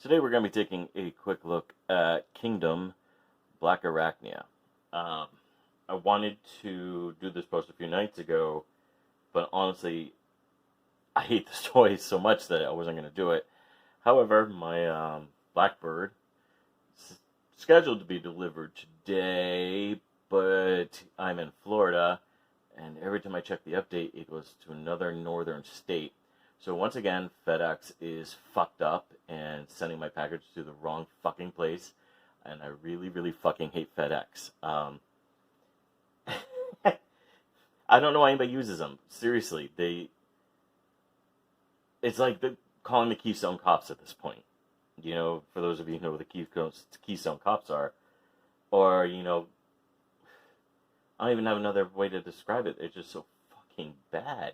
Today we're going to be taking a quick look at Kingdom Blackarachnia. I wanted to do this post a few nights ago, but honestly, I hate this toy so much that I wasn't going to do it. However, my Blackbird is scheduled to be delivered today, but I'm in Florida, and every time I check the update, it goes to another northern state. So once again, FedEx is fucked up and sending my package to the wrong fucking place, and I really, really fucking hate FedEx. I don't know why anybody uses them. Seriously, it's like calling the Keystone Cops at this point. You know, for those of you who know what the Keystone Cops are, or, you know, I don't even have another way to describe it. They're just so fucking bad.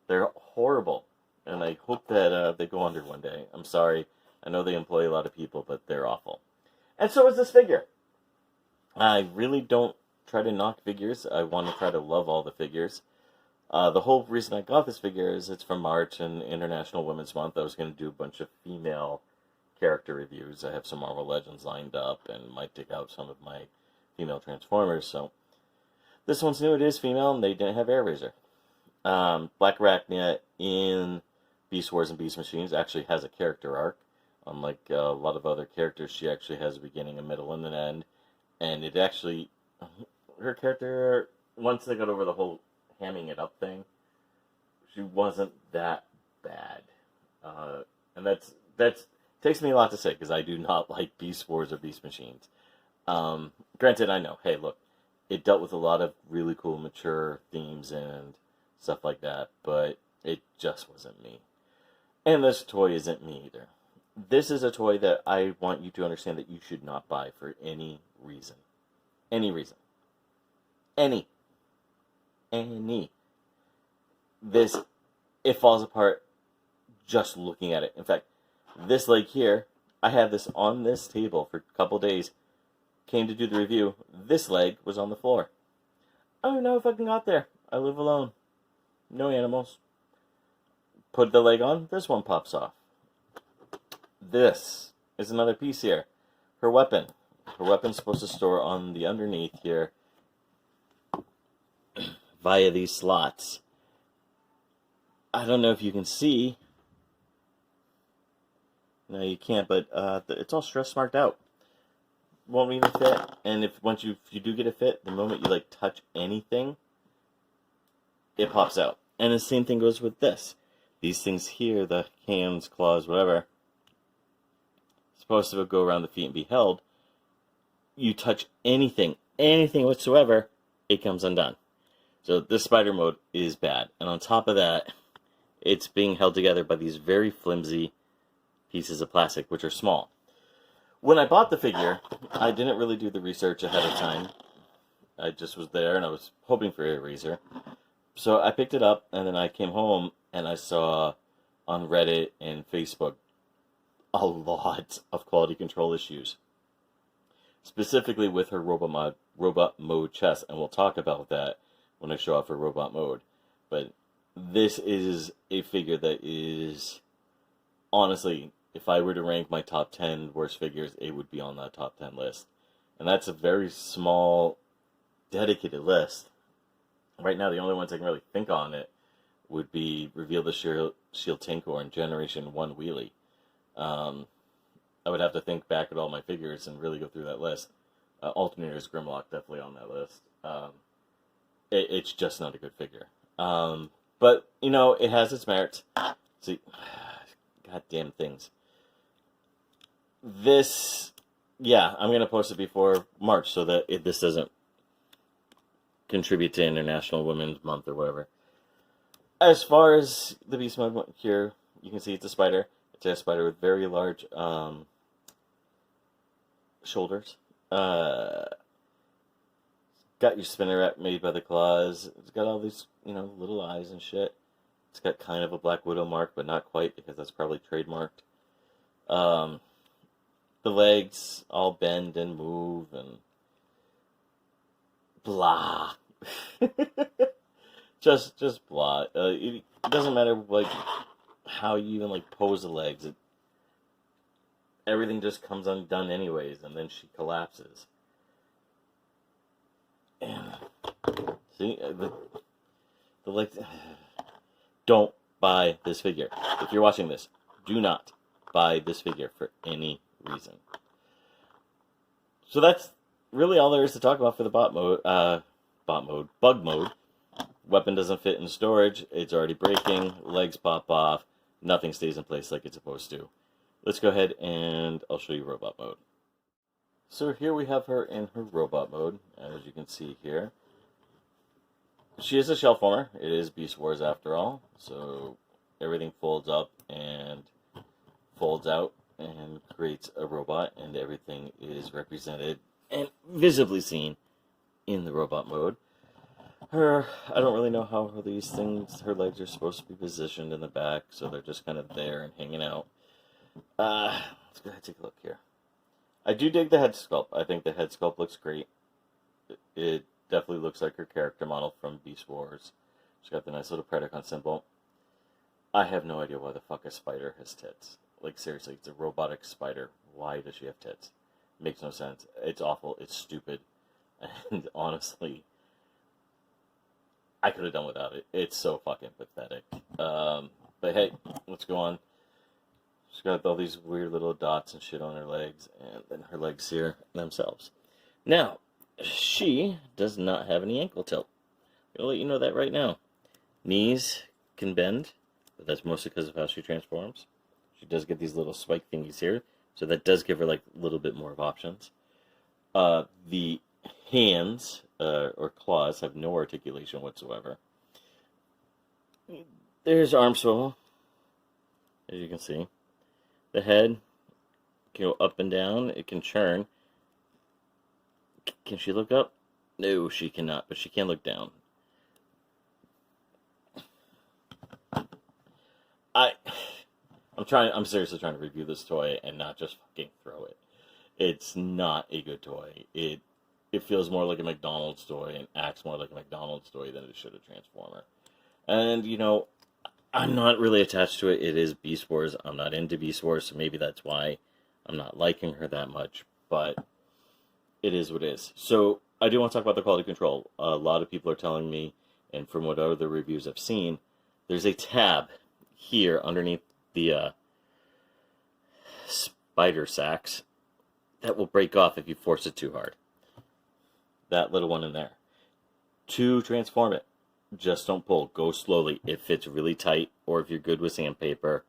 They're horrible. And I hope that they go under one day. I'm sorry. I know they employ a lot of people, but they're awful. And so is this figure. I really don't try to knock figures. I want to try to love all the figures. The whole reason I got this figure is it's from March and International Women's Month. I was going to do a bunch of female character reviews. I have some Marvel Legends lined up and might take out some of my female Transformers. So this one's new. It is female, and they didn't have Air Razor. Blackarachnia in Beast Wars and Beast Machines actually has a character arc. Unlike a lot of other characters, she actually has a beginning, a middle, and an end. And it actually, her character, once they got over the whole hamming it up thing, she wasn't that bad. And that's takes me a lot to say, because I do not like Beast Wars or Beast Machines. Granted, I know, hey, look, it dealt with a lot of really cool, mature themes and stuff like that, but it just wasn't me. And this toy isn't me either. This is a toy that I want you to understand that you should not buy for any reason. Any reason. Any. This, it falls apart just looking at it. In fact, this leg here, I had this on this table for a couple days. Came to do the review. This leg was on the floor. I don't even know if I got there. I live alone. No animals. Put the leg on, this one pops off. This is another piece here. Her weapon. Her weapon's supposed to store on the underneath here via these slots. I don't know if you can see. No, you can't, but it's all stress marked out. Won't even fit. And if you do get a fit, the moment you like touch anything, it pops out. And the same thing goes with this. These things here, the hands, claws, whatever, supposed to go around the feet and be held. You touch anything whatsoever, it comes undone. So this spider mode is bad. And on top of that, it's being held together by these very flimsy pieces of plastic, which are small. When I bought the figure, I didn't really do the research ahead of time. I just was there, and I was hoping for a razor. So I picked it up, and then I came home, and I saw on Reddit and Facebook a lot of quality control issues. Specifically with her robot mode chest, and we'll talk about that when I show off her robot mode. But this is a figure that is, honestly, if I were to rank my top 10 worst figures, it would be on that top 10 list. And that's a very small, dedicated list. Right now, the only ones I can really think on it would be Reveal the Shield Tinkor and Generation 1 Wheelie. I would have to think back at all my figures and really go through that list. Alternator's Grimlock definitely on that list. It's just not a good figure. But, you know, it has its merits. See, goddamn things. This, yeah, I'm going to post it before March so that this doesn't contribute to International Women's Month or whatever. As far as the beast mode here, you can see it's a spider. It's a spider with very large shoulders. Got your spinneret made by the claws. It's got all these, you know, little eyes and shit. It's got kind of a Black Widow mark, but not quite, because that's probably trademarked. The legs all bend and move and blah. just blah. It doesn't matter like how you even like pose the legs. everything just comes undone anyways, and then she collapses. And see, the legs. Don't buy this figure. If you're watching this, do not buy this figure for any reason. So that's really all there is to talk about for the bug mode. Weapon doesn't fit in storage. It's already breaking. Legs pop off. Nothing stays in place like it's supposed to. Let's go ahead and I'll show you robot mode. So here we have her in her robot mode, as you can see here. She is a shell former. It is Beast Wars after all. So everything folds up and folds out and creates a robot, and everything is represented and visibly seen in the robot mode. I don't really know how these things, her legs are supposed to be positioned in the back, so they're just kind of there and hanging out. Let's go ahead and take a look here. I do dig the head sculpt. I think the head sculpt looks great. It definitely looks like her character model from Beast Wars. She's got the nice little Predacon symbol. I have no idea why the fuck a spider has tits. Like, seriously, it's a robotic spider. Why does she have tits? Makes no sense. It's awful. It's stupid. And honestly, I could have done without it. It's so fucking pathetic. But hey, let's go on. She's got all these weird little dots and shit on her legs, and then her legs here themselves. Now, she does not have any ankle tilt. I'm going to let you know that right now. Knees can bend, but that's mostly because of how she transforms. She does get these little spike thingies here, so that does give her like a little bit more of options. The hands or claws have no articulation whatsoever. There's arm swivel, as you can see. The head can go up and down. It can churn. Can she look up? No, she cannot, but she can look down. I'm seriously trying to review this toy and not just fucking throw it. It's not a good toy. It feels more like a McDonald's toy and acts more like a McDonald's toy than it should a Transformer. And, you know, I'm not really attached to it. It is Beast Wars. I'm not into Beast Wars, so maybe that's why I'm not liking her that much. But it is what it is. So I do want to talk about the quality control. A lot of people are telling me, and from what other reviews I've seen, there's a tab here underneath the spider sacks that will break off if you force it too hard. That little one in there. To transform it, just don't pull. Go slowly. If it's really tight, or if you're good with sandpaper,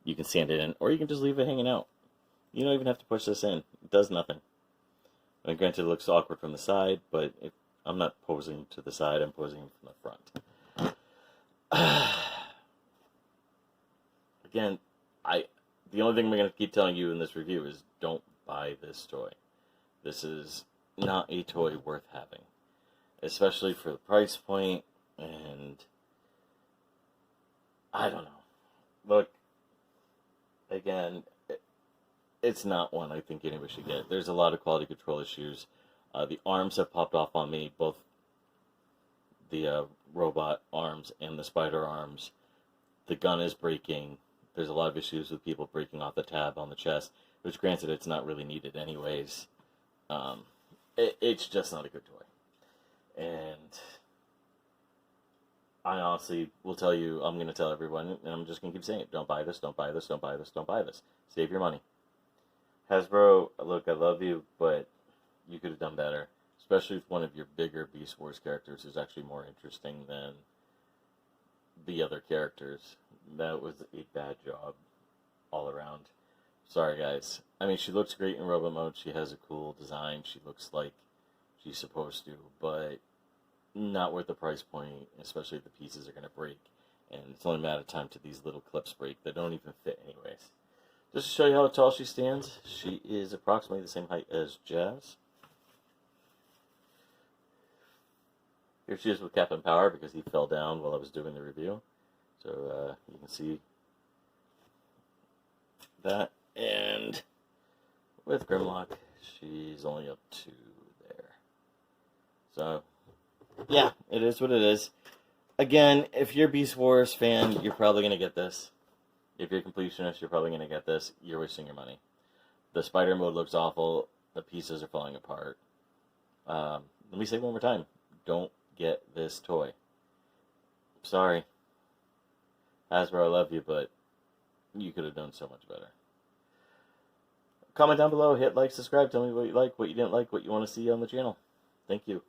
you can sand it in, or you can just leave it hanging out. You don't even have to push this in. It does nothing. And granted, it looks awkward from the side, but I'm not posing to the side. I'm posing from the front. Again, the only thing I'm going to keep telling you in this review is don't buy this toy. This is not a toy worth having, especially for the price point, and I don't know. Look, again, it's not one I think anybody should get. There's a lot of quality control issues. The arms have popped off on me, both the robot arms and the spider arms. The gun is breaking. There's a lot of issues with people breaking off the tab on the chest, which granted it's not really needed anyways. It's just not a good toy. And I honestly will tell you, I'm going to tell everyone, and I'm just going to keep saying it, don't buy this, don't buy this, don't buy this, don't buy this. Save your money. Hasbro, look, I love you, but you could have done better. Especially with one of your bigger Beast Wars characters who's actually more interesting than the other characters. That was a bad job all around. Sorry, guys. I mean, she looks great in robot mode. She has a cool design. She looks like she's supposed to, but not worth the price point, especially if the pieces are going to break. And it's only a matter of time till these little clips break that don't even fit anyways. Just to show you how tall she stands, she is approximately the same height as Jazz. Here she is with Captain Power because he fell down while I was doing the review. So you can see that. And with Grimlock, she's only up to there. So, yeah, it is what it is. Again, if you're a Beast Wars fan, you're probably going to get this. If you're a completionist, you're probably going to get this. You're wasting your money. The spider mode looks awful. The pieces are falling apart. Let me say one more time. Don't get this toy. Sorry. Hasbro, I love you, but you could have done so much better. Comment down below, hit like, subscribe, tell me what you like, what you didn't like, what you want to see on the channel. Thank you.